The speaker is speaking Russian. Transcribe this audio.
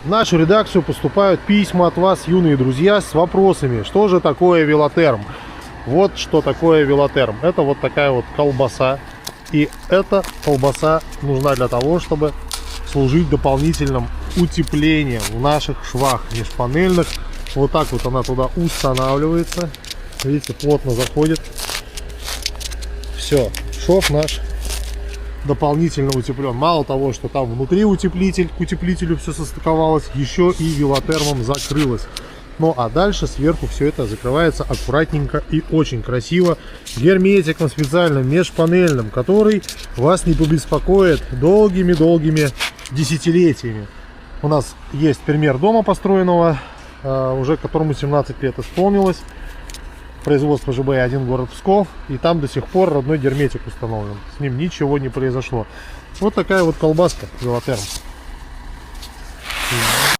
В нашу редакцию поступают письма от вас, юные друзья, с вопросами, что же такое Велотерм. Вот что такое Велотерм. Это вот такая вот колбаса. И эта колбаса нужна для того, чтобы служить дополнительным утеплением в наших швах межпанельных. Вот так вот она туда устанавливается. Видите, плотно заходит. Все, шов наш дополнительно утеплен. Мало того, что там внутри утеплитель, к утеплителю все состыковалось, еще и велотермом закрылось. Ну а дальше сверху все это закрывается аккуратненько и очень красиво герметиком специальным межпанельным, который вас не побеспокоит долгими-долгими десятилетиями. У нас есть пример дома построенного, уже которому 17 лет исполнилось. Производство ЖБ-1, город Псков. И там до сих пор родной герметик установлен. С ним ничего не произошло. Вот такая вот колбаска Велотерм.